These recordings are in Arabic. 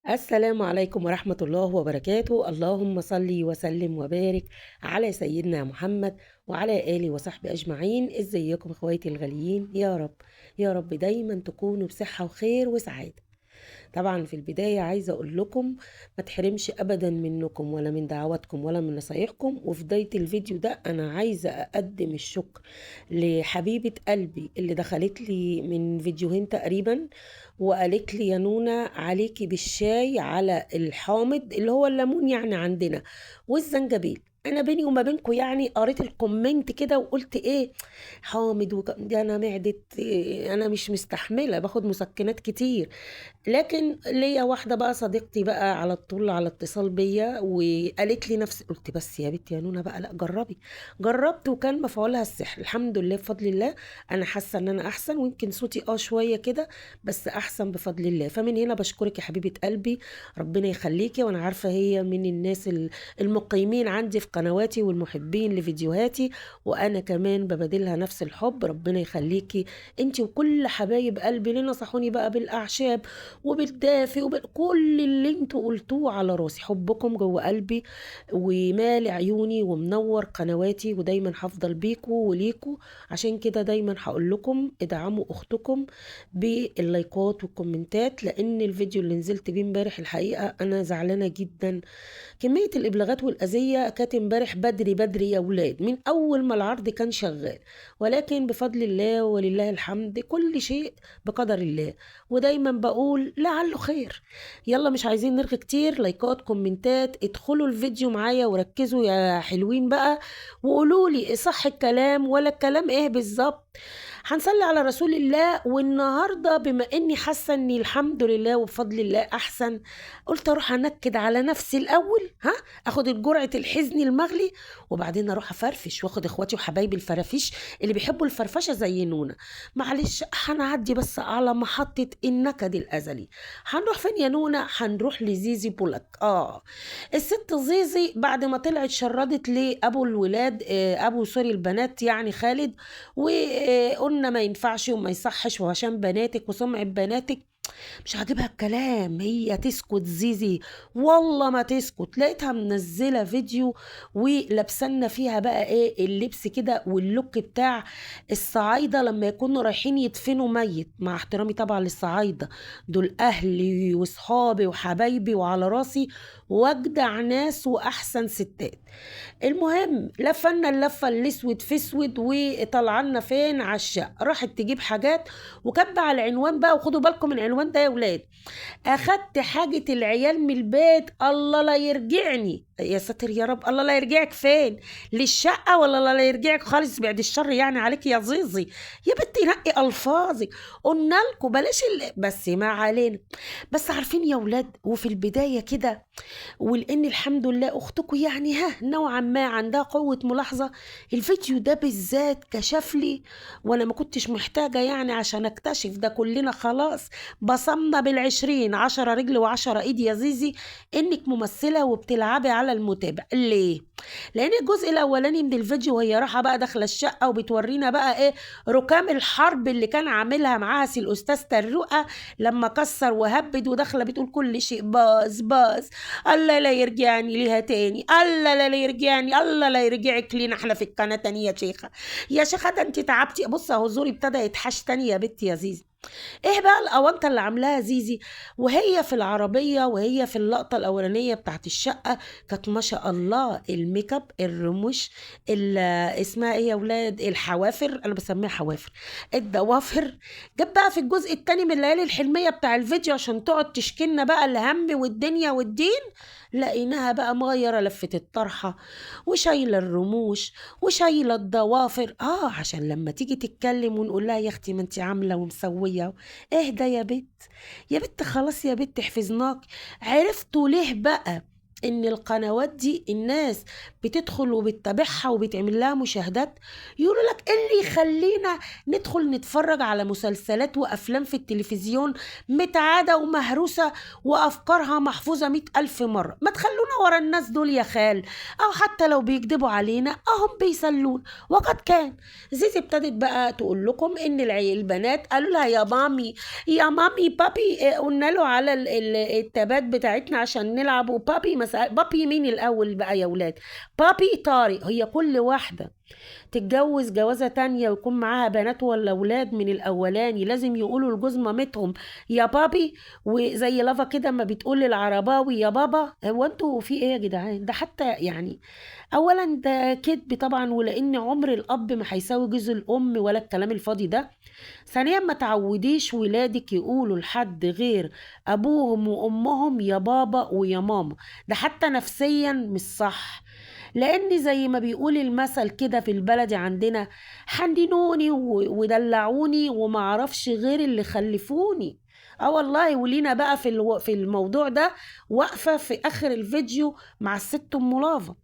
السلام عليكم ورحمة الله وبركاته. اللهم صل وسلم وبارك على سيدنا محمد وعلى آله وصحبه أجمعين. ازيكم اخواتي الغاليين؟ يا رب يا رب دايما تكونوا بصحة وخير وسعادة. طبعا في البداية عايزة أقول لكم ما تحرمش أبدا منكم ولا من دعواتكم ولا من نصايحكم. وفي بداية الفيديو ده أنا عايزة أقدم الشكر لحبيبة قلبي اللي دخلت لي من فيديوهين تقريبا وقالت لي يا نونا عليكي بالشاي على الحامض اللي هو الليمون يعني عندنا والزنجبيل. انا بيني وما بينكم يعني قريت الكومنت كده وقلت ايه حامض دي انا معدة إيه، انا مش مستحمله باخد مسكنات كتير. لكن ليا واحده بقى صديقتي بقى على طول على اتصال بيا وقالت لي نفس، قلت بس يا بنتي يا نونا بقى لا جربي. جربت وكان مفعولها السحر الحمد لله بفضل الله. انا حاسه ان انا احسن ويمكن صوتي شويه كده بس احسن بفضل الله. فمن هنا بشكرك يا حبيبه قلبي، ربنا يخليكي. وانا عارفه هي من الناس المقيمين عندي في قنواتي والمحبين لفيديوهاتي، وانا كمان ببادلها نفس الحب. ربنا يخليكي انتي وكل حبايب قلبي اللي نصحوني بقى بالاعشاب وبالدافي وبكل اللي انتوا قلتوه على راسي. حبكم جوه قلبي ومالي عيوني ومنور قنواتي، ودايما هفضل بيكوا وليكوا. عشان كده دايما هقول لكم ادعموا اختكم باللايكات والكومنتات، لان الفيديو اللي نزلت بيه امبارح الحقيقة انا زعلانة جدا. كمية الإبلاغات والأذية كانت امبارح بدري بدري يا ولاد، من أول ما العرض كان شغال. ولكن بفضل الله ولله الحمد كل شيء بقدر الله. ودايما بقول لعله خير. يلا مش عايزين نرغي كتير، لايكات كومنتات، ادخلوا الفيديو معايا وركزوا يا حلوين بقى وقولوا لي صح الكلام ولا الكلام ايه بالظبط. هنصلي على رسول الله. والنهارده بما اني حاسه اني الحمد لله وبفضل الله احسن، قلت اروح انكد على نفسي الاول، اخد الجرعه الحزن المغلي وبعدين اروح افرفش واخد اخواتي وحبايبي الفرافيش اللي بيحبوا الفرفشه زي نونا. معلش هنعدي بس على محطه النكد الازلي. هنروح فين يا نونا؟ هنروح لزيزي بولك. الست زيزي بعد ما طلعت شردت لابو الولاد، ابو سوري البنات يعني خالد، وقلنا ما ينفعش وما يصحش وعشان بناتك وسمعة بناتك. مش عاجبها الكلام، هي تسكت زيزي والله ما تسكت. لقيتها منزلة فيديو ولبسنا فيها بقى ايه اللبس كده واللوك بتاع الصعايدة لما يكونوا رايحين يدفنوا ميت. مع احترامي طبعا للصعايدة، دول اهلي وصحابي وحبايبي وعلى راسي واجدع ناس واحسن ستات. المهم لفنا اللفه الاسود في اسود وطلعنا فين على الشقه. راحت تجيب حاجات وكاتبه على العنوان بقى، وخدوا بالكم من العنوان ده يا ولاد: اخدت حاجه العيال من البيت الله لا يرجعني. يا ساتر يا رب، الله لا يرجعك فين؟ للشقه ولا الله لا يرجعك خالص بعد الشر يعني عليك يا زيزي؟ يا بنتي نقي الفاظك. قلنا لكم بلاش بس ما علينا. بس عارفين يا ولاد، وفي البدايه كده ولان الحمد لله اختكم يعني نوعا ما عندها قوة ملاحظة، الفيديو ده بالذات كشف لي وانا ما كنتش محتاجة يعني عشان اكتشف ده. كلنا خلاص بصمنا بالعشرين 10 رجل و10 ايد يا زيزي انك ممثلة وبتلعبي على المتابع. ليه؟ لان الجزء الاولاني من الفيديو وهي رايحة بقى داخلة الشقة وبتورينا بقى ايه ركام الحرب اللي كان عاملها معاها سي الاستاذ ترقة لما كسر وهبد، وداخلة بتقول كل شيء باظ باظ. الله لا يرجعني ليها تاني، الله لا يرجعني، الله لا يرجعك لينا احنا في القناة تاني يا شيخة. يا شيخة ده انت تعبتي. بص اهو زوري ابتدى يتحش تاني يا بنتي يا زيزي. ايه بقى الاونطه اللي عاملاها زيزي وهي في العربيه وهي في اللقطه الاولانيه بتاعت الشقه؟ كانت ما شاء الله الميك اب الرموش اسمها ايه يا ولاد، الحوافر، انا بسميها حوافر، الضوافر. جت بقى في الجزء التاني من الليالي الحلميه بتاع الفيديو عشان تقعد تشكلنا بقى الهم والدنيا والدين، لقيناها بقى مغيره لفه الطرحه وشايله الرموش وشايله الضوافر. عشان لما تيجي تتكلم ونقول لها يا اختي ما انت عامله ومسويه. اهدى يا بت، يا بت خلاص يا بت حفظناك. عرفتوا ليه بقى ان القنوات دي الناس بتدخل وبتتابعها وبتعمل لها مشاهدات، يقولوا لك إيه اللي يخلينا ندخل نتفرج على مسلسلات وأفلام في التلفزيون متعادة ومهروسة وأفكارها محفوظة 100,000 مرة؟ ما تخلونا ورا الناس دول يا خال، أو حتى لو بيكذبوا علينا أهم بيسلون. وقد كان زيزي ابتدت بقى تقول لكم إن البنات قالوا لها يا مامي يا مامي بابي، قلنا له على التابات بتاعتنا عشان نلعب، وبابي بابي مين الأول بقى يا ولاد؟ بابي طارق. هي كل واحدة تتجوز جوازة تانية ويكون معاها بنات ولا ولاد من الأولاني لازم يقولوا لجوز مامتهم يا بابي؟ وزي لافا كده ما بتقول للعرباوي يا بابا؟ هو انتوا في ايه يا جدعان؟ ده حتى يعني اولا ده كذب طبعا، ولان عمر الاب ما هيساوي جوز الام ولا الكلام الفاضي ده. ثانيا ما تعوديش ولادك يقولوا لحد غير ابوهم وامهم يا بابا ويا ماما، ده حتى نفسيا مش صح. لان زي ما بيقول المثل كده في البلد عندنا، حننوني ودلعوني وما اعرفش غير اللي خلفوني. اه والله. ولينا بقى في الموضوع ده واقفه في اخر الفيديو مع الست ام لافا.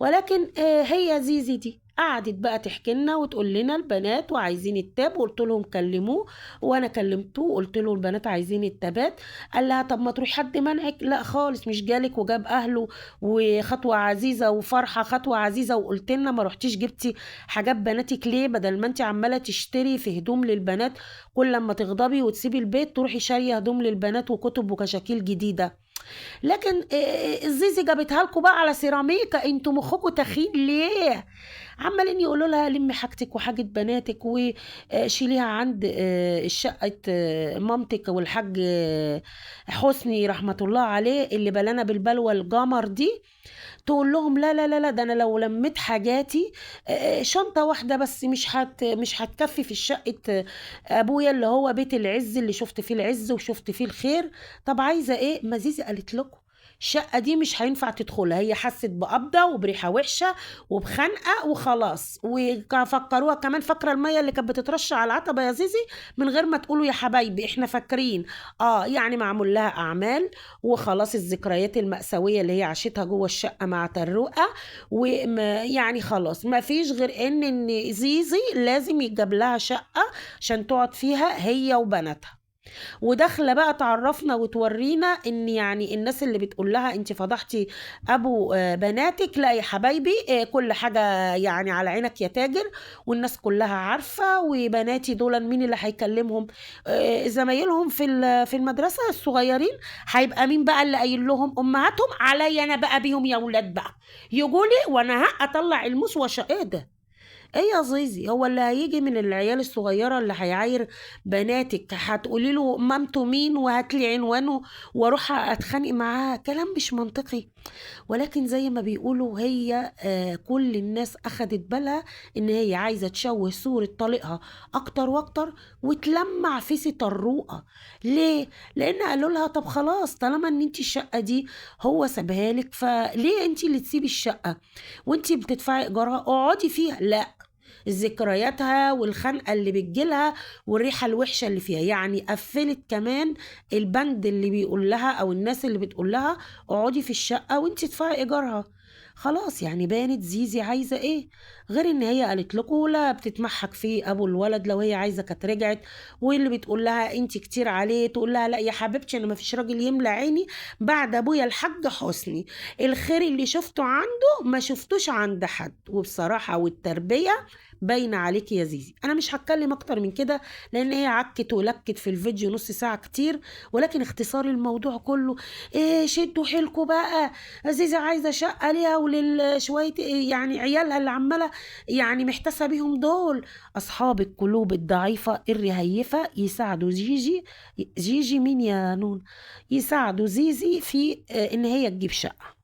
ولكن هي زيزي دي قعدت بقى تحكي لنا وتقول لنا البنات وعايزين التاب، وقلت لهم كلموه، وانا كلمته وقلت له البنات عايزين التابات. قال لها طب ما تروح حد منعك؟ لا خالص، مش جالك وجاب اهله وخطوه عزيزه وفرحه خطوه عزيزه، وقلت لنا ما رحتيش جبتي حاجات بناتك ليه؟ بدل ما انت عماله تشتري في هدوم للبنات، كل لما تغضبي وتسيبي البيت تروحي شاريه هدوم للبنات وكتب وكشاكيل جديده. لكن الزيزي جابتها لكم بقى على سيراميكا، انتوا مخكم تخين ليه؟ عمالين يقولوا لها لمي حاجتك وحاجة بناتك وشيليها عند شقة مامتك والحاج حسني رحمة الله عليه اللي بلانا بالبلوى الجمر دي. تقول لهم لا لا لا لا، ده انا لو لميت حاجاتي شنطة واحدة بس مش هتكفي في شقة ابويا اللي هو بيت العز اللي شفت فيه العز وشفت فيه الخير. طب عايزة ايه؟ مزيزي قالت لكم الشقة دي مش هينفع تدخلها، هي حست بقبضة وبريحة وحشة وبخنقة وخلاص. وفكروها كمان، فاكرة المية اللي كانت بتترش على العتبة يا زيزي من غير ما تقولوا يا حبايبي احنا فاكرين؟ يعني معمول لها اعمال وخلاص. الذكريات المأساوية اللي هي عاشتها جوه الشقة مع طروقة، ويعني خلاص ما فيش غير ان زيزي لازم يجاب لها شقة عشان تقعد فيها هي وبناتها. وداخله بقى تعرفنا وتورينا ان يعني الناس اللي بتقول لها انت فضحتي ابو بناتك، لا يا حبايبي كل حاجه يعني على عينك يا تاجر، والناس كلها عارفه. وبناتي دول مين اللي هيكلمهم؟ زمايلهم في المدرسه الصغيرين. هيبقى مين بقى اللي قايل لهم؟ امهاتهم. عليا انا بقى بيهم يا ولاد بقى، يقولي وانا اطلع الموس ايه ده؟ ايه يا زيزي؟ هو اللي هيجي من العيال الصغيرة اللي هيعاير بناتك هتقولي له مامته مين وهاتلي عنوانه واروح اتخانق معاه؟ كلام مش منطقي. ولكن زي ما بيقولوا هي كل الناس اخدت بالها ان هي عايزة تشوه صورة طليقها اكتر واكتر وتلمع في طروقة. ليه؟ لان قالوا لها طب خلاص طالما ان انت الشقة دي هو سابها لك، فليه انت اللي تسيبي الشقة وانت بتدفعي ايجارها؟ اقعدي فيها. لا، ذكرياتها والخنقة اللي بتجيلها والريحة الوحشة اللي فيها، يعني قفلت كمان البند اللي بيقول لها او الناس اللي بتقول لها اقعدي في الشقة وانت تدفعي ايجارها. خلاص يعني بانت زيزي عايزة ايه، غير ان هي قالت لكم لا بتتمحك في ابو الولد، لو هي عايزة كانت رجعت. واللي بتقول لها انت كتير عليه تقول لها لا يا حبيبتي انا ما فيش راجل يملى عيني بعد ابويا الحاج حسني، الخير اللي شفته عنده ما شفتوش عند حد. وبصراحة والتربية باينه عليك يا زيزي. انا مش هتكلم اكتر من كده لان هي عكت ولكت في الفيديو نص ساعه كتير، ولكن اختصار الموضوع كله شدوا حيلكوا بقى. زيزي عايزه شقه ليها وللشويه يعني عيالها اللي عماله يعني محتاسه بيهم دول. اصحاب القلوب الضعيفه الرهيفه يساعدوا جيجي مين يا نون؟ يساعدوا زيزي في ان هي تجيب شقه.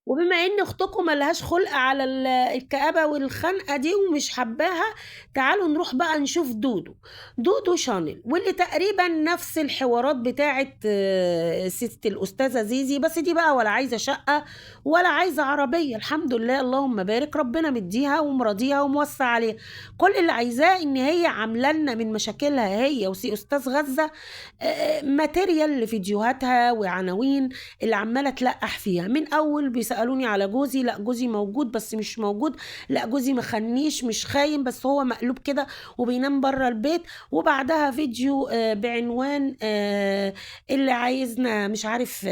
وبما ان اختكم ملهاش خلق على الكآبة والخنقة دي ومش حباها، تعالوا نروح بقى نشوف دودو شانل، واللي تقريبا نفس الحوارات بتاعت ست الأستاذة زيزي، بس دي بقى ولا عايزة شقة ولا عايزة عربية. الحمد لله اللهم بارك، ربنا مديها ومراضيها وموسع عليها. كل اللي عايزاه ان هي عامله لنا من مشاكلها هي وسي أستاذ غزة ماتيريال لفيديوهاتها وعناوين اللي عمالة تلقح فيها. من أول سألوني على جوزي، لا جوزي موجود بس مش موجود، لا جوزي مخنيش مش خاين بس هو مقلوب كده وبينام بره البيت. وبعدها فيديو بعنوان اللي عايزنا مش عارف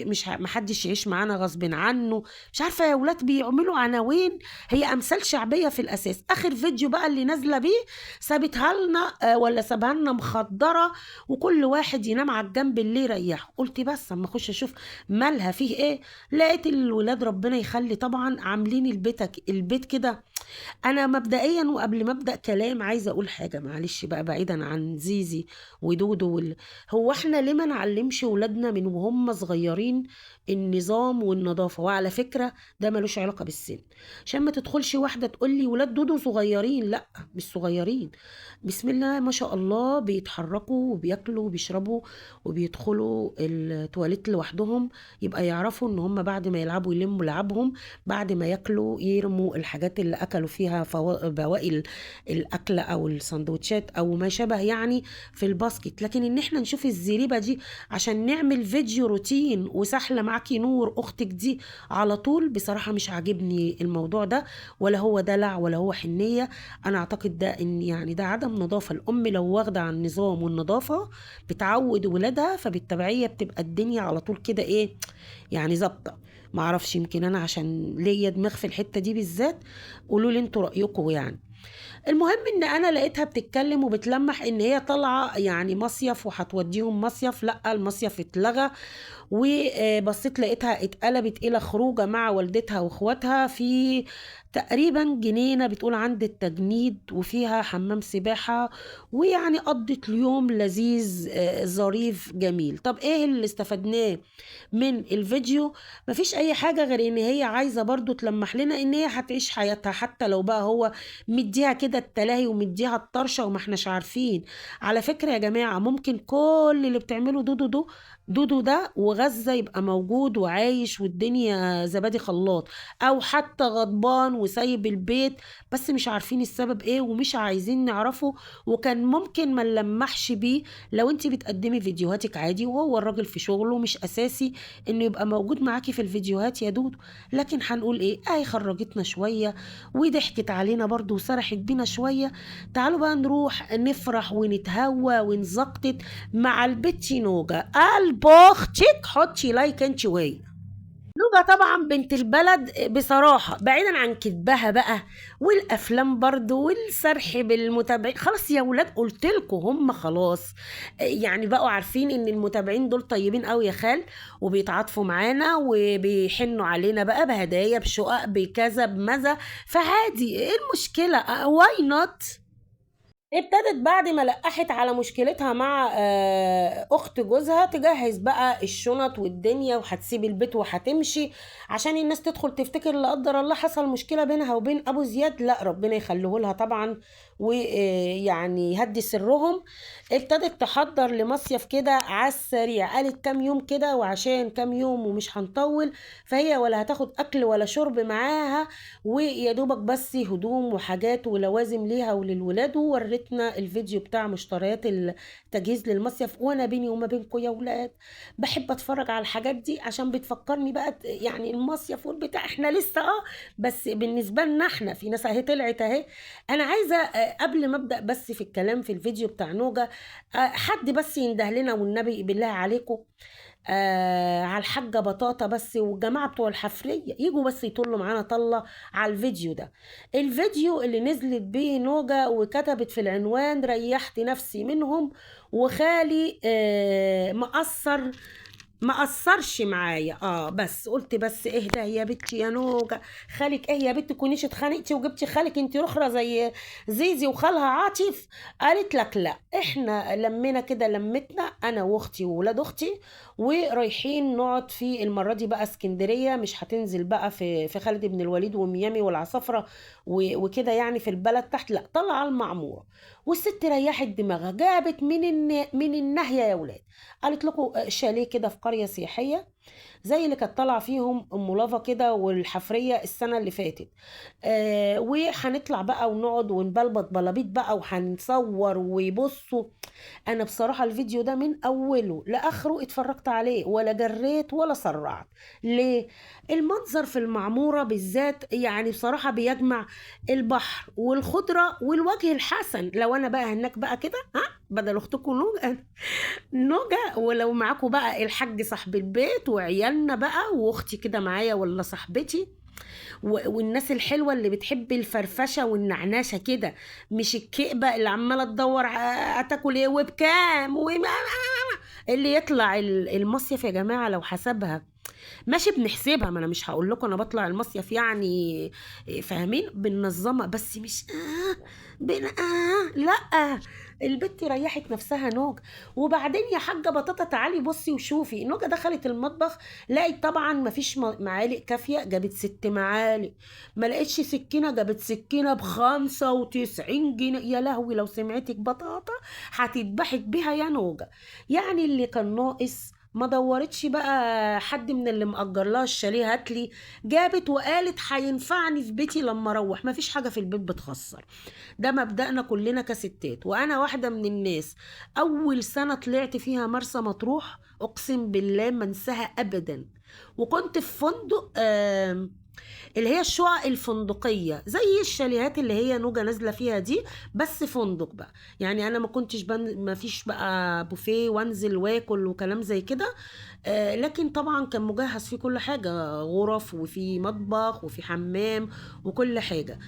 مش محدش يعيش معانا غصب عنه. مش عارفة يا ولاد بيعملوا عناوين هي أمثال شعبية في الأساس. آخر فيديو بقى اللي نازلة بيه سابتها لنا ولا سابها لنا مخدرة، وكل واحد ينام على الجنب اللي يريحه. قلت بس اما اخش اشوف مالها فيه ايه، لقيت الولاد ربنا يخلي طبعا عاملين البيت كده. انا مبدئيا وقبل ما ابدا كلام عايزه اقول حاجه معلش بقى، بعيدا عن زيزي ودودو هو احنا ليه ما نعلمش ولادنا من وهم صغيرين النظام والنظافه؟ وعلى فكره ده ملوش علاقه بالسن، عشان ما تدخلش واحده تقول لي ولاد دودو صغيرين. لا مش صغيرين، بسم الله ما شاء الله بيتحركوا وبياكلوا وبيشربوا وبيدخلوا التواليت لوحدهم. يبقى يعرفوا ان هم بعد ما يلعبوا يلموا لعبهم، بعد ما ياكلوا يرموا الحاجات اللي اكلوا فيها بواقي الاكل او السندوتشات او ما شابه يعني في الباسكت. لكن ان احنا نشوف الزريبه دي عشان نعمل فيديو روتين وسحله معاكي نور اختك دي على طول، بصراحه مش عاجبني الموضوع ده، ولا هو دلع ولا هو حنيه. انا اعتقد ده ان يعني ده عدم نظافه. الام لو واخده عن النظام والنظافه بتعود ولادها، فبالتبعيه بتبقى الدنيا على طول كده ايه يعني ظابطه. معرفش يمكن انا عشان ليا دماغ في الحته دي بالذات، قولوا لي انتوا رايكم يعني. المهم ان انا لقيتها بتتكلم وبتلمح ان هي طالعه يعني مصيف وهتوديهم مصيف. لا المصيف اتلغى، وبصيت لقيتها اتقلبت الى خروجه مع والدتها واخواتها في تقريبا جنينه بتقول عند التجنيد، وفيها حمام سباحه، ويعني قضت اليوم لذيذ ظريف جميل. طب ايه اللي استفدناه من الفيديو؟ مفيش اي حاجه غير ان هي عايزه برضو تلمح لنا ان هي هتعيش حياتها، حتى لو بقى هو مديها كده التلاهي ومديها الطرشه وما احناش عارفين. على فكره يا جماعه ممكن كل اللي بتعمله دودو ده وغزة يبقى موجود وعايش والدنيا زبادي خلاط، او حتى غضبان وسايب البيت بس مش عارفين السبب ايه ومش عايزين نعرفه. وكان ممكن ما نلمحش بيه لو انت بتقدمي فيديوهاتك عادي وهو الراجل في شغله مش اساسي انه يبقى موجود معاكي في الفيديوهات يا دودو. لكن هنقول ايه، خرجتنا شوية وضحكت علينا برضو وسرحت بينا شوية. تعالوا بقى نروح نفرح ونتهوى ونزقطت مع البت نوجة. قلب اختك حطي لايك انت وهي. نوجة طبعا بنت البلد بصراحة، بعيدا عن كذبها بقى والافلام برضو والسرح بالمتابعين. خلاص يا ولاد قلت لكم هم خلاص يعني بقوا عارفين ان المتابعين دول طيبين قوي يا خال، وبيتعاطفوا معانا وبيحنوا علينا بقى بهدايا بشقق بكذا بمذا. فعادي ايه المشكلة؟ واي نوت. ابتدت بعد ما لقحت على مشكلتها مع اخت جوزها تجهز بقى الشنط والدنيا وهتسيب البيت وهتمشي، عشان الناس تدخل تفتكر لا قدر الله حصل مشكلة بينها وبين ابو زياد. لا ربنا يخليه لها طبعا ويعني يهدي سرهم. ابتدت تحضر لمصيف كده على السريع، قالت كام يوم كده وعشان كام يوم ومش هنطول، فهي ولا هتاخد اكل ولا شرب معاها، ويا دوبك بس هدوم وحاجات ولوازم ليها وللولاد. وورتنا الفيديو بتاع مشتريات التجهيز للمصيف. وانا بيني وما بينكم يا ولاد بحب اتفرج على الحاجات دي عشان بتفكرني بقى يعني المصيف والبتاع. احنا لسه بس بالنسبه لنا احنا في ناس اهي طلعت اهي. انا عايزه قبل ما ابدا بس في الكلام في الفيديو بتاع نوجة، حد بس ينده لنا والنبي بالله عليكم على الحاجة بطاطا بس والجماعة بتوع الحفرية يجوا بس يطلوا معانا طلة على الفيديو ده. الفيديو اللي نزلت بيه نوجة وكتبت في العنوان ريحت نفسي منهم وخالي ما قصرش معايا. بس قلت بس اهدى يا بنتي يا نوجة، خالك ايه يا بنت تكونيش اتخانقتي وجبتي خالك انت رخرة زي زيزي وخالها عاطف؟ قالت لك لا احنا لمينا كده لمتنا انا واختي وولاد اختي ورايحين نقعد في المرة دي بقى اسكندرية، مش هتنزل بقى في خالد بن الوليد وميامي والعصافرة وكده يعني في البلد تحت، لا طلع المعمورة. والست ريحت دماغها، جابت من الناحية يا ولاد. قالت لكم شاليه كده في قرية سياحية زي اللي كانت طالعه فيهم ام لافا كده والحفريه السنه اللي فاتت. وهنطلع بقى ونقعد ونبلبط بلابيط بقى وهنصور ويبصوا. انا بصراحة الفيديو ده من اوله لاخره اتفرجت عليه، ولا جريت ولا سرعت. ليه؟ المنظر في المعمورة بالذات يعني بصراحة بيجمع البحر والخضرة والوجه الحسن. لو انا بقى هناك بقى كده، ها، بدل اختكم نوجة نوجة، ولو معاكم بقى الحاج صاحب البيت وعيالنا بقى واختي كده معايا ولا صاحبتي، والناس الحلوة اللي بتحب الفرفشة والنعناشة كده، مش الكئبة اللي عمالة تدور هتاكل ايه وبكام اللي يطلع المصيف يا جماعة لو حسبها ماشي بنحسبها. ما انا مش هقول لكم انا بطلع المصيف يعني فاهمين بننظمها، بس مش لا. البت ريحت نفسها نوج. وبعدين يا حاجه بطاطا تعالي بصي وشوفي، نوجه دخلت المطبخ لقيت طبعا ما فيش معالق كافيه، جابت 6 معالق. ما لقيتش سكينه، جابت سكينه ب95 جنيه. يا لهوي لو سمعتك بطاطا هتذبحك بيها يا نوجه. يعني اللي كان ناقص ما دورتش بقى حد من اللي مأجر لها الشاليه هاتلي، جابت وقالت هينفعني في بيتي لما اروح. ما فيش حاجه في البيت بتخسر، ده مبدأنا كلنا كستات. وانا واحده من الناس اول سنه طلعت فيها مرسى مطروح اقسم بالله ما انساها ابدا. وكنت في فندق اللي هي الشقق الفندقية زي الشاليهات اللي هي نوجة نازلة فيها دي، بس فندق بقى. يعني أنا ما كنتش ما فيش بقى بوفيه وانزل واكل وكلام زي كده. لكن طبعا كان مجهز فيه كل حاجة، غرف وفي مطبخ وفي حمام وكل حاجة.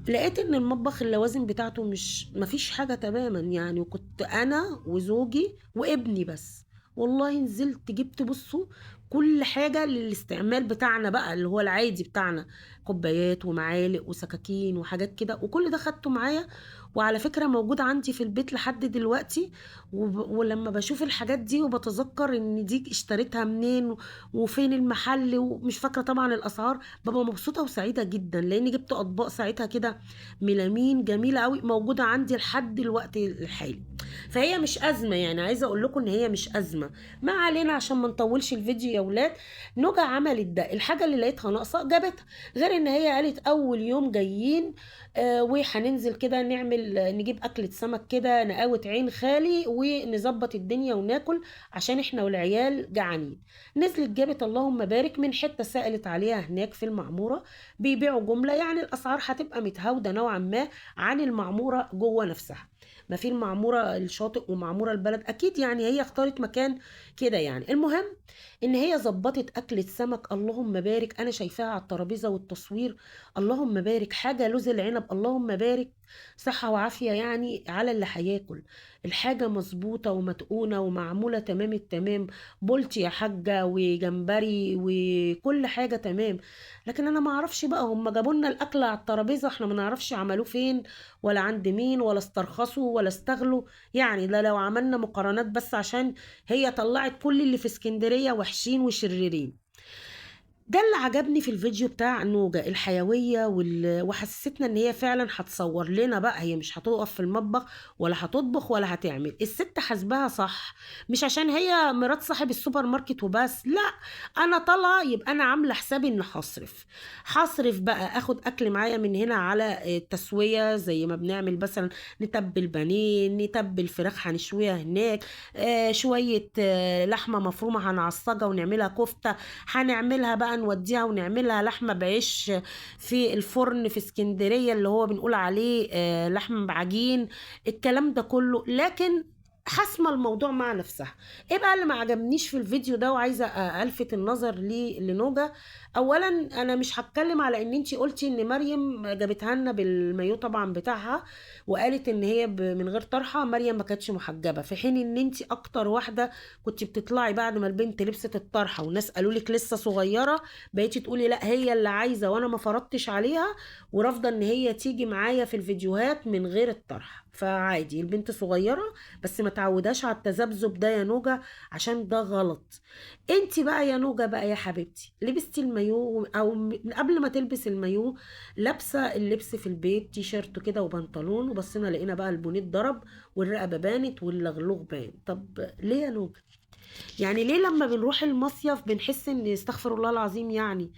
لقيت ان المطبخ اللوازم بتاعته مش مفيش حاجة تماما يعني. وكنت انا وزوجي وابني بس. والله نزلت جبت بصوا كل حاجة للاستعمال بتاعنا بقى اللي هو العادي بتاعنا، كوبايات ومعالق وسكاكين وحاجات كده، وكل ده خدته معايا. وعلى فكرة موجود عندي في البيت لحد دلوقتي. ولما بشوف الحاجات دي وبتذكر ان دي اشتريتها منين وفين المحل ومش فاكرة طبعا الاسعار، ببقى مبسوطة وسعيدة جدا، لاني جبت اطباق ساعتها كده ميلامين جميلة قوي موجودة عندي لحد الوقت الحالي. فهي مش أزمة، يعني عايزة أقول لكم إن هي مش أزمة. ما علينا عشان ما نطولش الفيديو يا ولاد. نوجة عملت ده، الحاجة اللي لقيتها ناقصة جابتها. غير إن هي قالت أول يوم جايين وهننزل كده نعمل نجيب أكلة سمك كده نقاوة عين خالي ونظبط الدنيا وناكل عشان إحنا والعيال جعانين. نزلت جابت اللهم بارك من حتة سألت عليها هناك في المعمورة، بيبيعوا جملة، يعني الأسعار هتبقى متهاودة نوعا ما عن المعمورة جوه نفسها. ما في المعمورة الشاطئ ومعمورة البلد أكيد، يعني هي اختارت مكان كده. يعني المهم إن هي ظبطت أكلة سمك اللهم بارك، أنا شايفاها على الترابيزة والتصوير اللهم بارك، حاجة لوز العنب اللهم بارك، صحة وعافية يعني على اللي هياكل. الحاجة مظبوطة ومتقونة ومعمولة تمام التمام، بولتي يا حاجة وجمبري وكل حاجة تمام. لكن أنا ما أعرفش بقى هم جابوا لنا الأكل على الترابيزة، احنا ما نعرفش عملوه فين ولا عند مين ولا استرخصوا ولا استغلوا. يعني ده لو عملنا مقارنات بس عشان هي طلعت كل اللي في اسكندرية وحشين وشريرين. ده اللي عجبني في الفيديو بتاع نوجة، الحيوية وحسستنا ان هي فعلا هتصور لنا بقى، هي مش هتقف في المطبخ ولا هتطبخ ولا هتعمل. الست حاسباها صح، مش عشان هي مرات صاحب السوبر ماركت وبس، لا، انا طالعه يبقى انا عامله حسابي ان هصرف بقى، اخد اكل معايا من هنا على التسويه زي ما بنعمل مثلا نتبل بانيه، نتبل فراخ هنشويها هناك، شويه لحمه مفرومه هنعصجها ونعملها كفته، هنعملها بقى نوديها ونعملها لحمة بعيش في الفرن في اسكندرية اللي هو بنقول عليه لحمة بعجين، الكلام ده كله. لكن حاسمه الموضوع مع نفسها. ايه بقى اللي ما عجبنيش في الفيديو ده وعايزه الفت النظر ليه لنوجة؟ اولا انا مش هتكلم على ان انتي قلتي ان مريم جابتها لنا بالمايو طبعا بتاعها وقالت ان هي من غير طرحه، مريم ما كانتش محجبه، في حين ان انتي اكتر واحده كنت بتطلعي بعد ما البنت لبست الطرحه والناس قالوا لك لسه صغيره، بقيتي تقولي لا هي اللي عايزه وانا ما فرضتش عليها، ورافضه ان هي تيجي معايا في الفيديوهات من غير الطرحه. فعادي البنت صغيره بس ما تعودهاش على التذبذب ده يا نوجة، عشان ده غلط. انت بقى يا نوجة بقى يا حبيبتي لبستي المايو، او قبل ما تلبس المايو لابسه اللبس في البيت تيشيرت كده وبنطلون، وبصينا لقينا بقى البونيت ضرب والرقبه بانت واللغلوغ بان. طب ليه يا نوجة؟ يعني ليه لما بنروح المصيف بنحس ان استغفر الله العظيم، يعني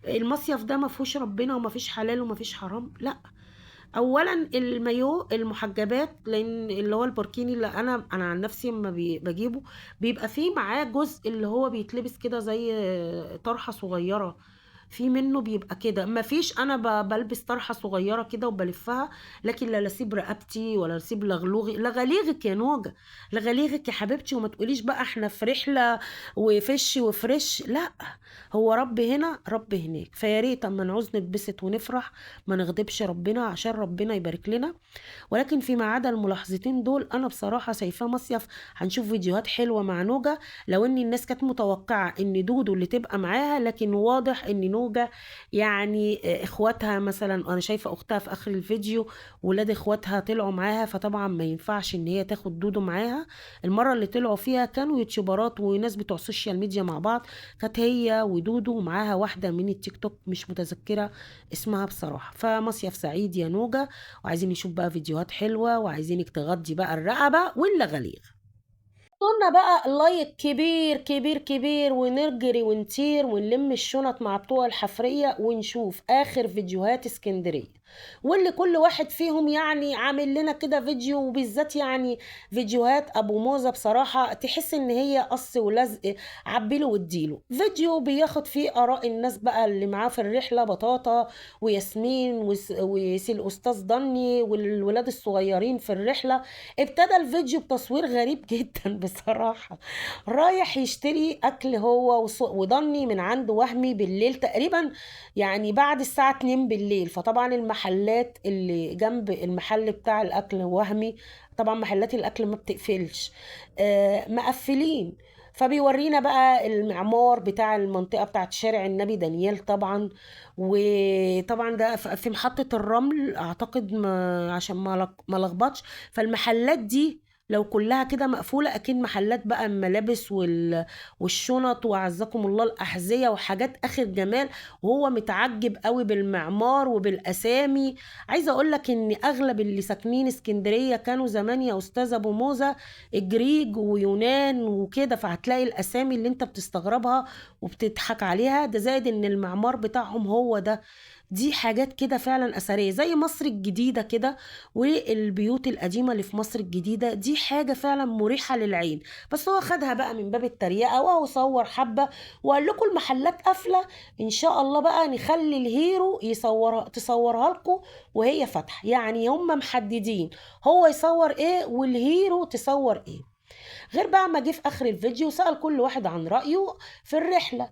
المصيف ده ما فيهوش ربنا وما فيش حلال وما فيش حرام؟ لا. اولا المايو المحجبات، لان اللي هو البوركيني اللي انا عن نفسي لما بجيبه بيبقى فيه معاه جزء اللي هو بيتلبس كده زي طرحة صغيرة، في منه بيبقى كده. مفيش انا بلبس طرحة صغيرة كده وبلفها، لكن لا اسيب رقبتي ولا اسيب لغلوغي. لغليغك يا نوجة، لغليغك يا حبيبتي، وما تقوليش بقى احنا في رحلة وفش وفرش، لا. هو رب هنا رب هناك، فيا ريت اما نعوز نتبسط ونفرح ما نغضبش ربنا عشان ربنا يبارك لنا. ولكن فيما عدا الملاحظتين دول انا بصراحه شايفاه مصيف. هنشوف فيديوهات حلوه مع نوجة، لو ان الناس كانت متوقعه ان دودو اللي تبقى معاها، لكن واضح ان نوجة يعني اخواتها مثلا، انا شايفه اختها في اخر الفيديو ولاد اخواتها طلعوا معاها، فطبعا ما ينفعش ان هي تاخد دودو معاها. المره اللي طلعوا فيها كانوا يوتيوبرات وناس بتوع سوشيال ميديا مع بعض، كانت هي ودودو ومعاها واحده من التيك توك مش متذكره اسمها بصراحه. فمصيف سعيد يا نوجة، وعايزين نشوف بقى فيديوهات حلوة، وعايزينك تغطي بقى الرقبة واللغاليغ. قلنا بقى لايك كبير كبير كبير، ونجري ونطير ونلم الشنط مع بتوع الحفرية ونشوف آخر فيديوهات اسكندرية، واللي كل واحد فيهم يعني عامل لنا كده فيديو. وبالذات يعني فيديوهات أبو موزة بصراحة تحس إن هي قص ولزق، عبيله واديله. فيديو بياخد فيه آراء الناس بقى اللي معاه في الرحلة، بطاطا وياسمين وسي الأستاذ ضني والولاد الصغيرين في الرحلة. ابتدى الفيديو بتصوير غريب جدا بصراحة، رايح يشتري أكل هو وضني من عند وهمي بالليل تقريبا، يعني بعد الساعة 2 بالليل. فطبعا المحلات اللي جنب المحل بتاع الأكل وهمي، طبعا محلات الأكل ما بتقفلش، مقفلين. فبيورينا بقى المعمار بتاع المنطقة بتاعت شارع النبي دانيال طبعا. وطبعا ده في محطة الرمل اعتقد، ما عشان ما لخبطش. فالمحلات دي لو كلها كده مقفولة أكيد محلات بقى الملابس والشنط وعزكم الله الأحذية وحاجات آخر جمال، وهو متعجب قوي بالمعمار وبالأسامي. عايزة أقولك إن أغلب اللي ساكنين اسكندرية كانوا زمان يا أستاذ أبو موزة جريج ويونان وكده، فهتلاقي الأسامي اللي أنت بتستغربها وبتضحك عليها ده، زائد إن المعمار بتاعهم هو ده. دي حاجات كده فعلا أثرية زي مصر الجديدة كده، والبيوت القديمة اللي في مصر الجديدة دي حاجة فعلا مريحة للعين. بس هو خدها بقى من باب التريقة وهو صور حبة وقال لكم المحلات قافلة، إن شاء الله بقى نخلي الهيرو تصورها لكم وهي فاتحة. يعني هم محددين هو يصور إيه والهيرو تصور إيه. غير بقى ما جه في اخر الفيديو سأل كل واحد عن رأيه في الرحلة.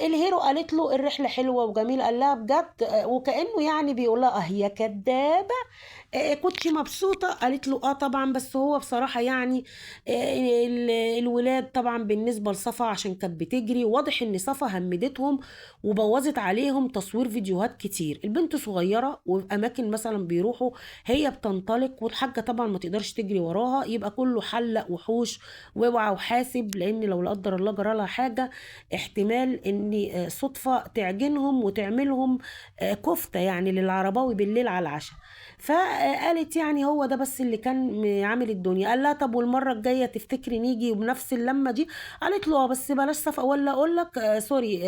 الهيرو قالت له الرحلة حلوة وجميلة، قال لها بجد؟ وكأنه يعني بيقول لها هي كدابة، كنت مبسوطة؟ قالت له اه طبعا، بس هو بصراحة يعني الولاد طبعا بالنسبة لصفا عشان كانت بتجري، واضح ان صفا همدتهم وبوظت عليهم تصوير فيديوهات كتير. البنت صغيرة وفي اماكن مثلا بيروحوا هي بتنطلق، والحاجة طبعا ما تقدرش تجري وراها، يبقى كله حلق وحوش واوعى وحاسب، لان لو لا قدر الله جرى لها حاجة احتمال ان صدفة تعجنهم وتعملهم كفتة يعني للعرباوي بالليل على العشاء. فقالت يعني هو ده بس اللي كان عامل الدنيا. قال لها طب والمره الجايه تفتكري نيجي وبنفس اللمه دي؟ قالت له بس بلاش صفا، ولا اقول لك سوري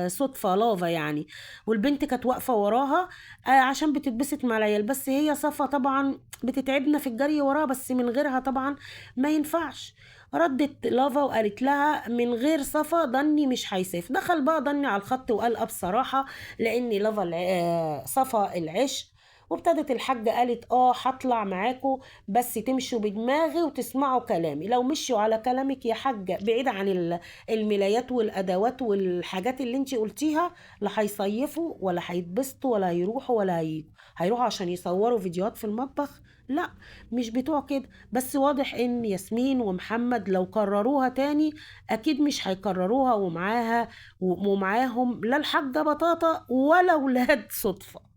صدفه لافا يعني. والبنت كانت واقفه وراها عشان بتتبسط مع العيال، بس هي صفا طبعا بتتعبنا في الجري وراها، بس من غيرها طبعا ما ينفعش. ردت لافا وقالت لها من غير صفا ضني مش هيساف. دخل بقى ضني على الخط وقال بصراحه لان لافا صفا العشق. وابتدت الحاجة قالت هطلع معاكو، بس تمشوا بدماغي وتسمعوا كلامي. لو مشوا على كلامك يا حاجة بعيد عن الملايات والأدوات والحاجات اللي انتي قلتيها، لا هيصيفوا ولا هيتبسطوا ولا هيروحوا ولا هيجوا. هيروحوا عشان يصوروا فيديوهات في المطبخ؟ لا، مش بتوع كده. بس واضح ان ياسمين ومحمد لو كرروها تاني اكيد مش هيكرروها ومعاهم لا الحاجة بطاطا ولا ولاد صدفة.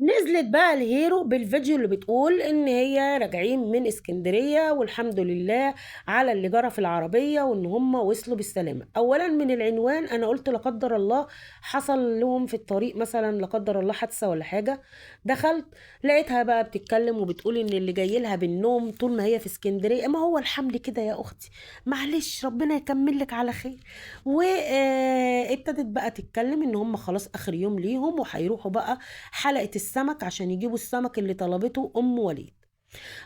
نزلت بقى الهيرو بالفيديو اللي بتقول ان هي راجعين من اسكندرية والحمد لله على اللي جرى في العربية وان هم وصلوا بالسلامة. اولا من العنوان انا قلت لا قدر الله حصل لهم في الطريق مثلا لا قدر الله حادثة ولا حاجة. دخلت لقيتها بقى بتتكلم وبتقول ان اللي جاي لها بالنوم طول ما هي في اسكندرية. ما هو الحمل كده يا اختي، معلش ربنا يكمل لك على خير. وابتدت بقى تتكلم ان هم خلاص اخر يوم ليهم وهيروحوا بقى حلقة السمك عشان يجيبوا السمك اللي طلبته ام وليد.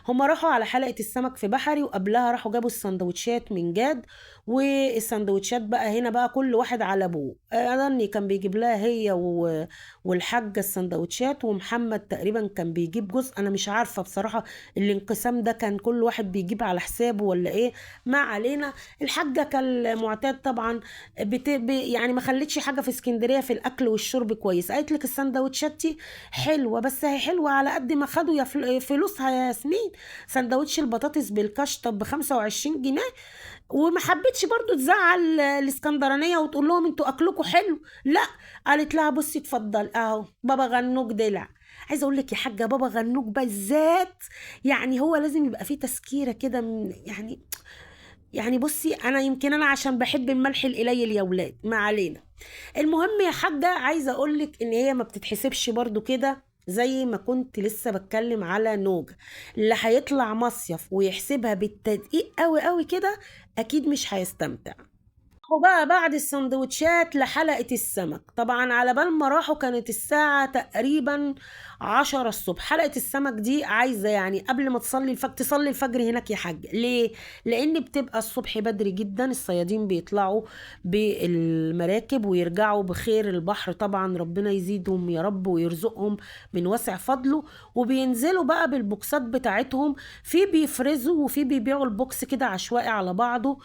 هما راحوا على حلقة السمك في بحري وقبلها راحوا جابوا السندوتشات من جاد. والسندوتشات بقى هنا بقى كل واحد على ابوه. انا كان بيجيب لها هي والحاجة السندوتشات، ومحمد تقريبا كان بيجيب جزء، انا مش عارفة بصراحة الانقسام ده كان كل واحد بيجيب على حسابه ولا ايه. ما علينا. الحاجة كالمعتاد طبعا يعني ما خلتش حاجة في اسكندرية في الاكل والشرب كويس. قالت لك السندوتشات دي حلوة، بس هي حلوة على قد ما خدوا يا فلوسها يا ياسمين. سندوتش البطاطس بالكشطة ب25 جنيه. وما حبيتش برضو تزعل الاسكندرانية وتقول لهم انتوا اكلكم حلو، لا. قالت لها بصي اتفضل اهو بابا غنوج دلع. عايزه اقول لك يا حاجه بابا غنوج بالذات يعني هو لازم يبقى فيه تسكيره كده يعني بصي انا يمكن انا عشان بحب الملح القليل يا ولاد، ما علينا. المهم يا حاجة عايزة اقولك ان هي ما بتتحسبش برضو كده. زي ما كنت لسه بتكلم على نوجة، اللي هيطلع مصيف ويحسبها بالتدقيق قوي قوي كده اكيد مش هيستمتع. وبقى بعد السندوتشات لحلقة السمك. طبعا على بال ما راحوا كانت الساعة تقريبا 10 الصبح. حلقة السمك دي عايزة يعني قبل ما تصلي الفجر تصلي الفجر هناك يا حاج. ليه؟ لأن بتبقى الصبح بدري جدا، الصيادين بيطلعوا بالمراكب ويرجعوا بخير البحر، طبعا ربنا يزيدهم يا رب ويرزقهم من واسع فضله. وبينزلوا بقى بالبوكسات بتاعتهم، في بيفرزوا وفي بيبيعوا البوكس كده عشوائي على بعضه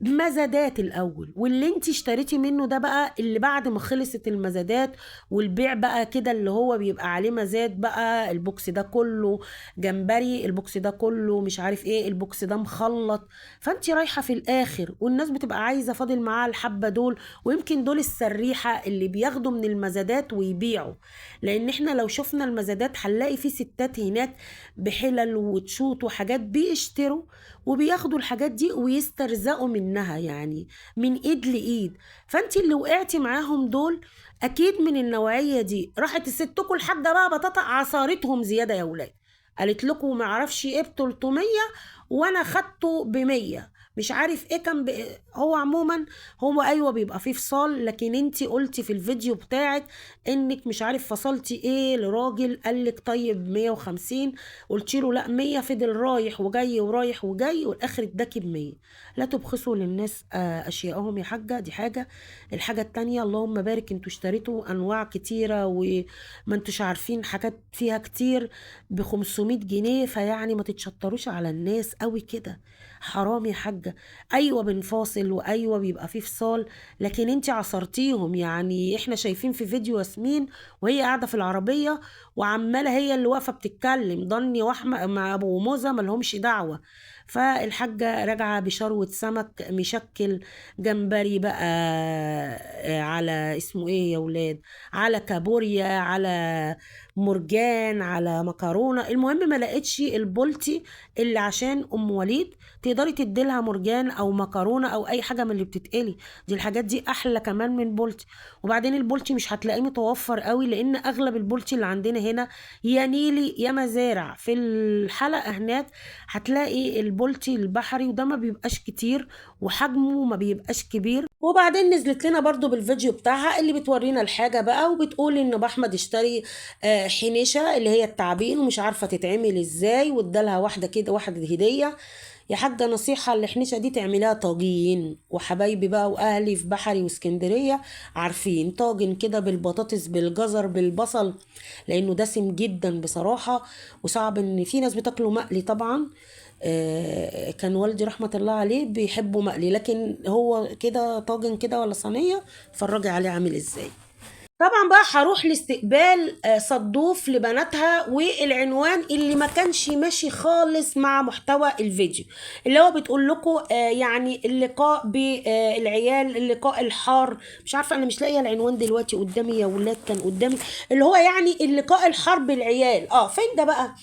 مزادات الاول. واللي انت اشتريتي منه ده بقى اللي بعد ما خلصت المزادات والبيع بقى كده اللي هو بيبقى عليه مزاد بقى. البوكس ده كله جمبري، البوكس ده كله مش عارف ايه، البوكس ده مخلط. فانت رايحة في الاخر والناس بتبقى عايزة فاضل معاها الحبة دول، ويمكن دول السريحة اللي بياخدوا من المزادات ويبيعوا. لان احنا لو شفنا المزادات هنلاقي في ستات هناك بحلل وتشوط وحاجات بيشتروا وبياخدوا الحاجات دي ويسترزقوا منها يعني من ايد لايد. فانت اللي وقعتي معاهم دول اكيد من النوعية دي. راحت الستكم الحاجة بقى بطاطا عصارتهم زيادة يا ولاد. قالت لكم ما اعرفش ايه ب300 وانا خدته ب100 مش عارف ايه كان هو عموما هو ايوه بيبقى فيه فصال. لكن انتي قلتي في الفيديو بتاعك انك مش عارف فصلتي ايه لراجل قالك طيب 150، قلتي له لا 100، فضل رايح وجاي ورايح وجاي والاخر اداكي ب100. لا تبخسوا للناس اشياءهم يا حاجه، دي حاجه. الحاجه التانية اللهم بارك انتوا اشتريتوا انواع كتيره وما انتوش عارفين حاجات فيها كتير ب500 جنيه، فيعني ما تتشطروش على الناس قوي كده. حرام يا حاجة. ايوه بنفاصل وايوه بيبقى فيه فصال، لكن انت عصرتيهم. يعني احنا شايفين في فيديو ياسمين وهي قاعدة في العربية وعمالة هي اللي واقفة بتتكلم، ضني واحمد مع ابو موزة ملهمش دعوة. فالحاجة راجعة بشروة سمك مشكل، جمبري بقى على اسمه ايه يا ولاد، على كابوريا، على مرجان، على مكرونة. المهم ما لقيتش البولتي اللي عشان ام وليد تقدري تديلها مرجان او مكرونه او اي حاجه من اللي بتتقلي دي. الحاجات دي احلى كمان من بولتي. وبعدين البولتي مش هتلاقيه متوفر قوي لان اغلب البولتي اللي عندنا هنا يا نيلي يا مزارع. في الحلقه هناك هتلاقي البولتي البحري وده ما بيبقاش كتير وحجمه ما بيبقاش كبير. وبعدين نزلت لنا برضو بالفيديو بتاعها اللي بتورينا الحاجة بقى وبتقول ان بحمد اشتري حنيشة اللي هي التعابين ومش عارفة تتعمل ازاي وادالها واحدة كده واحدة هدية. يا حاجة نصيحة، الحنيشة دي تعمليها طاجين. وحبايبي بقى واهلي في بحري واسكندرية عارفين طاجن كده بالبطاطس بالجزر بالبصل، لانه دسم جدا بصراحة وصعب ان في ناس بتاكله مقلي طبعا. كان والدي رحمة الله عليه بيحبه مقلي، لكن هو كده طاجن كده ولا صينية اتفرجي عليه عامل ازاي. طبعا بقى هروح لاستقبال صدوف لبناتها، والعنوان اللي ما كانش ماشي خالص مع محتوى الفيديو، اللي هو بتقول لكم يعني اللقاء بالعيال، اللقاء الحار. مش عارفه، انا مش لاقيه العنوان دلوقتي قدامي يا ولاد، كان قدامي اللي هو يعني اللقاء الحار بالعيال. فين ده بقى؟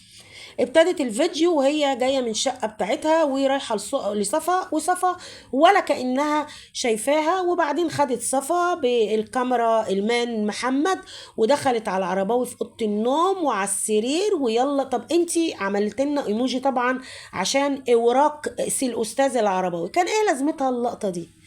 ابتدت الفيديو وهي جايه من الشقه بتاعتها ورايحه لصفا، وصفا ولا كانها شايفاها. وبعدين خدت صفا بالكاميرا المان محمد ودخلت على العرباوي في اوضه النوم وعلى السرير، ويلا طب انتي عملت لنا ايموجي طبعا عشان اوراق سي الاستاذ العرباوي. كان ايه لازمتها اللقطه دي؟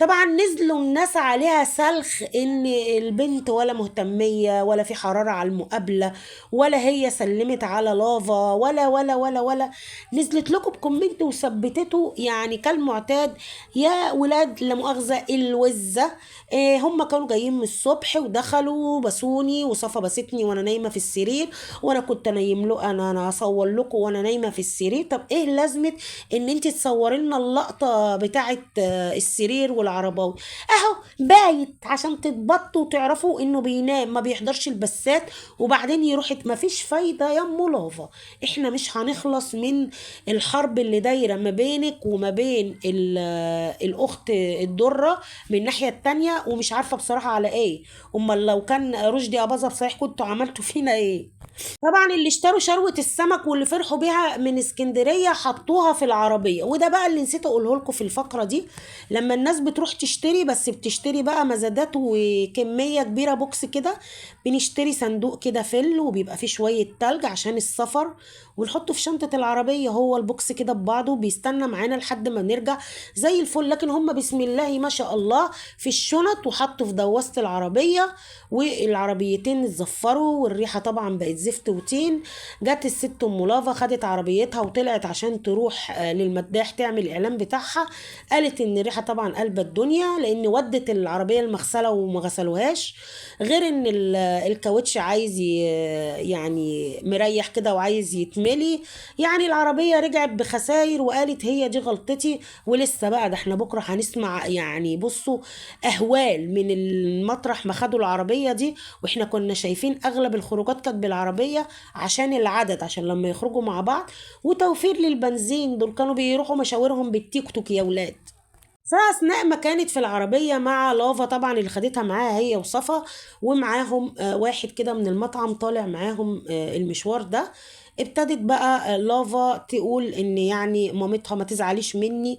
طبعا نزلوا الناس عليها سلخ ان البنت ولا مهتمية ولا في حرارة على المقابلة، ولا هي سلمت على لافا ولا. نزلت لكم بكومنت وثبتته يعني كالمعتاد. يا ولاد لا مؤاخذة الوزة، هم كانوا جايين من الصبح ودخلوا بسوني، وصفا بستني وانا نايمة في السرير، وانا كنت نايم له، انا اصور لكم وانا نايمة في السرير. طب ايه لازمة ان انت تصوري لنا اللقطة بتاعت السرير والعرباوي؟ اهو بايت عشان تتبطوا وتعرفوا انه بينام ما بيحضرش البسات، وبعدين يروح. ما فيش فايدة يا ام لافا، احنا مش هنخلص من الحرب اللي دايرة ما بينك وما بين الاخت الدرة من الناحية التانية، ومش عارفة بصراحة على ايه. امال لو كان رشدي اباظة بصحيح كنتوا عملتوا فينا ايه؟ طبعا اللي اشتروا شروة السمك واللي فرحوا بيها من اسكندرية حطوها في العربية. وده بقى اللي نسيت اقوله لكم في الفقرة دي. لما الناس بتروح تشتري، بس بتشتري بقى مزادات وكمية كبيرة بوكس كده، بنشتري صندوق كده فل وبيبقى فيه شوية تلج عشان السفر، ونحطه في شنطة العربية. هو البوكس كده ببعضه بيستنى معانا لحد ما نرجع زي الفل. لكن هم بسم الله ما شاء الله في الشنط وحطوا في دواسة العربية، والعربيتين اتزفروا والريحة طبعا بقت زفت وتين. جت الست ام لافا خدت عربيتها وطلعت عشان تروح للمداح تعمل الاعلان بتاعها. قالت ان الريحة طبعا قلبت الدنيا لان ودت العربية المغسلة وما غسلوهاش، غير ان الكاوتش عايز يعني مريح كده وعايز يتملي. يعني العربية رجعت بخساير وقالت هي دي غلطتي. ولسه بقى ده احنا بكرة هنسمع يعني بصوا اهوال من المطرح ما خدوا العربية دي. واحنا كنا شايفين اغلب الخروجات كانت بالعربية عشان العدد، عشان لما يخرجوا مع بعض وتوفير للبنزين. دول كانوا بيروحوا مشاورهم بالتيك توك يا ولاد. فأثناء ما كانت في العربية مع لافا طبعا اللي خدتها معاها هي وصفا، ومعاهم واحد كده من المطعم طالع معاهم المشوار ده، ابتدت بقى لافا تقول ان يعني مامتها ما تزعليش مني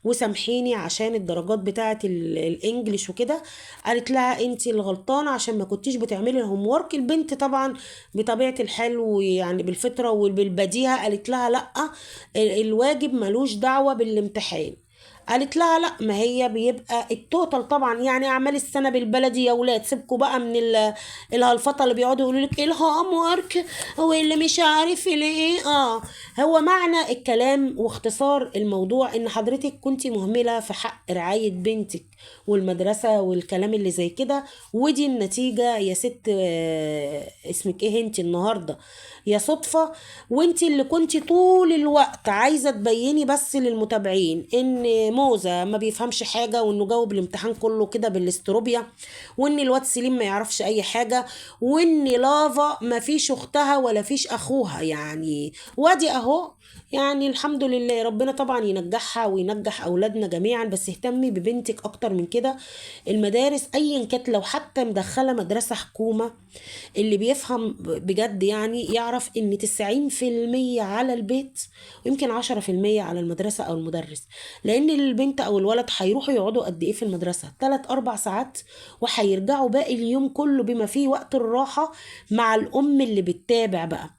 وسامحيني عشان الدرجات بتاعه الانجليش وكده. قالت لها انت الغلطانه عشان ما كنتيش بتعملي الهوم ورك. البنت طبعا بطبيعه الحال ويعني بالفطره وبالبديهه قالت لها لا، الواجب ملوش دعوه بالامتحان. قالت لها لا، ما هي بيبقى التوتال طبعا يعني اعمال السنه بالبلدي. يا ولاد سيبكوا بقى من الهلفطه اللي بيقعدوا يقولوا لك الهام ورك واللي مش عارف الايه. هو معنى الكلام واختصار الموضوع ان حضرتك كنتي مهمله في حق رعايه بنتك والمدرسه والكلام اللي زي كده، ودي النتيجه يا ست. اسمك ايه انت النهارده يا صدفه؟ وانت اللي كنتي طول الوقت عايزه تبيني بس للمتابعين ان موزة ما بيفهمش حاجة، وانه جاوب الامتحان كله كده بالاستروبيا، وان الواد سليم ما يعرفش اي حاجة، وان لافا ما فيش اختها ولا فيش اخوها. يعني وادي اهو. يعني الحمد لله ربنا طبعا ينجحها وينجح اولادنا جميعا، بس اهتمي ببنتك اكتر من كده. المدارس ايا كانت لو حتى مدخلة مدرسة حكومة، اللي بيفهم بجد يعني يعرف ان 90% على البيت ويمكن 10% على المدرسة او المدرس. لان البنت او الولد هيروحوا يقعدوا قد ايه في المدرسة؟ 3 4 ساعات، وهيرجعوا باقي اليوم كله بما فيه وقت الراحة مع الام اللي بتتابع بقى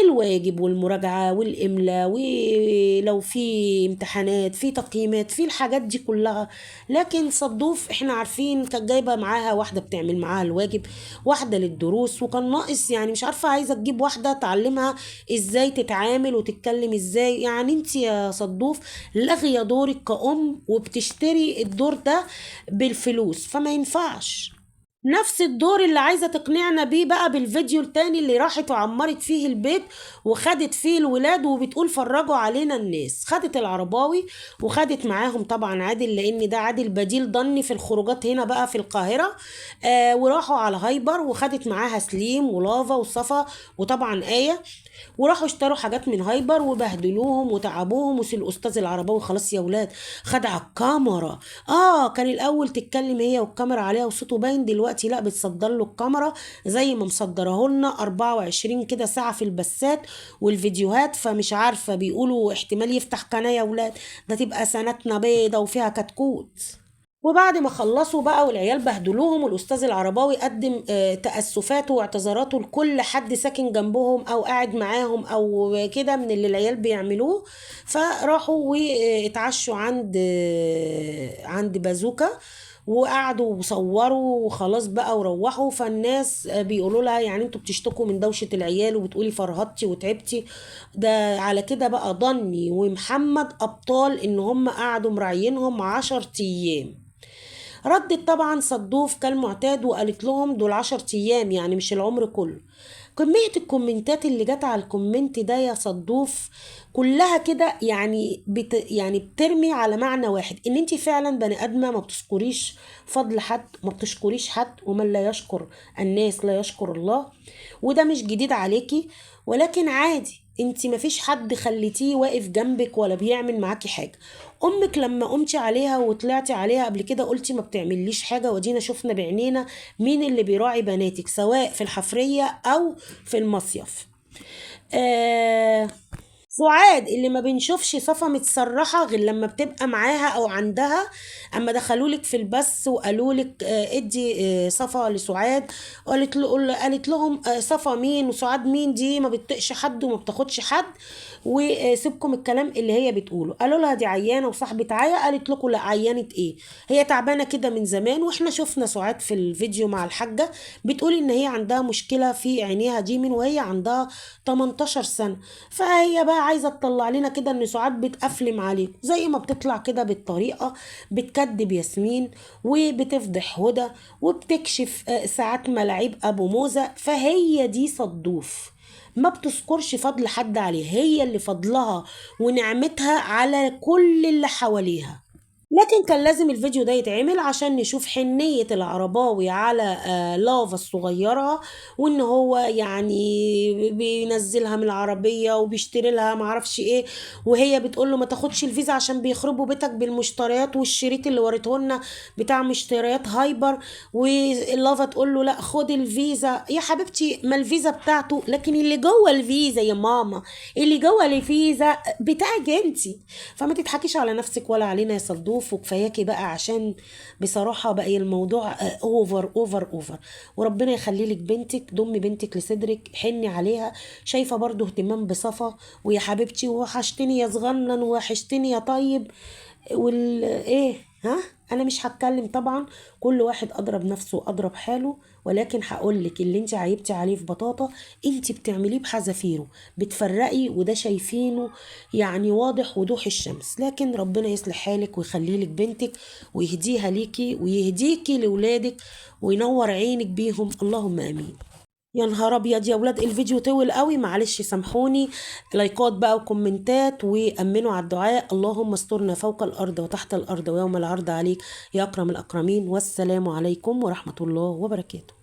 الواجب والمراجعة والاملاء، ولو في امتحانات في تقييمات في الحاجات دي كلها. لكن صدوف احنا عارفين كانت جايبة معاها واحدة بتعمل معاها الواجب، واحدة للدروس، وكان ناقص يعني مش عارفة عايزة تجيب واحدة تعلمها ازاي تتعامل وتتكلم ازاي. يعني انت يا صدوف لاغية دورك كأم وبتشتري الدور ده بالفلوس، فما ينفعش. نفس الدور اللي عايزة تقنعنا بيه بقى بالفيديو التاني اللي راحت وعمرت فيه البيت وخدت فيه الولاد وبتقول فرجوا علينا الناس. خدت العرباوي وخدت معاهم طبعا عادل، لان ده عادل بديل ضني في الخروجات هنا بقى في القاهرة. وراحوا على هايبر وخدت معاها سليم ولافا وصفا وطبعا آية، وراحوا اشتروا حاجات من هايبر وبهدلوهم وتعبوهم. وسي الاستاذ العرباوي خلاص يا ولاد خد على الكاميرا. كان الاول تتكلم هي والكاميرا عليها وصوته باين، دلوقتي لا، بتصدر له الكاميرا زي ما مصدره لنا 24 كده ساعه في البثات والفيديوهات. فمش عارفه، بيقولوا احتمال يفتح قناه يا ولاد، ده تبقى سنتنا بيضه وفيها كتكوت. وبعد ما خلصوا بقى والعيال بهدلوهم، والاستاذ العرباوي قدم تأسفاته واعتذاراته لكل حد ساكن جنبهم او قاعد معاهم او كده من اللي العيال بيعملوه. فراحوا واتعشوا عند بازوكا، وقعدوا وصوروا وخلاص بقى وروحوا. فالناس بيقولوا لها يعني انتوا بتشتكوا من دوشة العيال وبتقولي فرهطتي وتعبتي؟ ده على كده بقى ضني ومحمد ابطال ان هم قعدوا مراعينهم 10 ايام. ردت طبعا صدوف كالمعتاد وقالت لهم دول 10 ايام يعني مش العمر كله. كمية الكومنتات اللي جت على الكومنت ده يا صدوف كلها كده يعني يعني بترمي على معنى واحد، ان انت فعلا بني ادمه ما بتشكريش فضل حد، ما بتشكريش حد، ومن لا يشكر الناس لا يشكر الله. وده مش جديد عليكي، ولكن عادي، انت مفيش حد خليتيه واقف جنبك ولا بيعمل معاكي حاجه. امك لما قمتي عليها وطلعتي عليها قبل كده قلتي ما بتعمليش حاجه، ودينا شفنا بعينينا مين اللي بيراعي بناتك سواء في الحفريه او في المصيف. آه سعاد اللي ما بنشوفش صفا متسرحة غير لما بتبقى معاها او عندها. اما دخلولك في البث وقالولك ادي صفا لسعاد، قالت لهم صفا مين وسعاد مين؟ دي ما بتطقش حد وما بتاخدش حد، وسيبكم الكلام اللي هي بتقوله. قالوا لها دي عيانة وصاحبة عيا، قالت لكم لا، عيانة ايه؟ هي تعبانة كده من زمان، واحنا شفنا سعاد في الفيديو مع الحاجة بتقول ان هي عندها مشكلة في عينيها دي من وهي عندها 18 سنة. فهي بقى عايزة تطلع لنا كده ان سعاد بتقفلم عليكم زي ما بتطلع كده بالطريقة، بتكدب ياسمين وبتفضح هدى وبتكشف ساعات ملاعيب ابو موزة. فهي دي صدوف ما بتذكرش فضل حد عليها، هي اللي فضلها ونعمتها على كل اللي حواليها. لكن كان لازم الفيديو ده يتعمل عشان نشوف حنية العرباوي على لافا الصغيرة، وان هو يعني بينزلها من العربية وبيشتري لها معرفش ايه، وهي بتقول له ما تاخدش الفيزا عشان بيخربوا بيتك بالمشتريات، والشريط اللي وريته لنا بتاع مشتريات هايبر. ولافا تقول له لا خد الفيزا يا حبيبتي، ما الفيزا بتاعته، لكن اللي جوه الفيزا يا ماما، اللي جوه الفيزا بتاعك انتي. فما تضحكيش على نفسك ولا علينا يا صدوف، وكفاياكي بقى عشان بصراحة بقى الموضوع اوفر اوفر اوفر. وربنا يخلي لك بنتك، ضمي بنتك لصدرك، حني عليها. شايفة برضو اهتمام بصفا، ويا حبيبتي وحشتني يا صغنن وحشتني يا طيب ايه. ها، انا مش هتكلم طبعا، كل واحد اضرب نفسه واضرب حاله، ولكن هقولك اللي انت عيبتي عليه في بطاطا انت بتعمليه بحذافيره، بتفرقي، وده شايفينه يعني واضح وضوح الشمس. لكن ربنا يصلح حالك ويخلي لك بنتك ويهديها ليكي ويهديكي لولادك وينور عينك بيهم، اللهم امين. يا نهار ابيض يا ولاد، الفيديو طول قوي، معلش سامحوني. لايكات بقى وكومنتات، وامنوا على الدعاء. اللهم استرنا فوق الارض وتحت الارض ويوم العرض عليك يا اكرم الاكرمين. والسلام عليكم ورحمة الله وبركاته.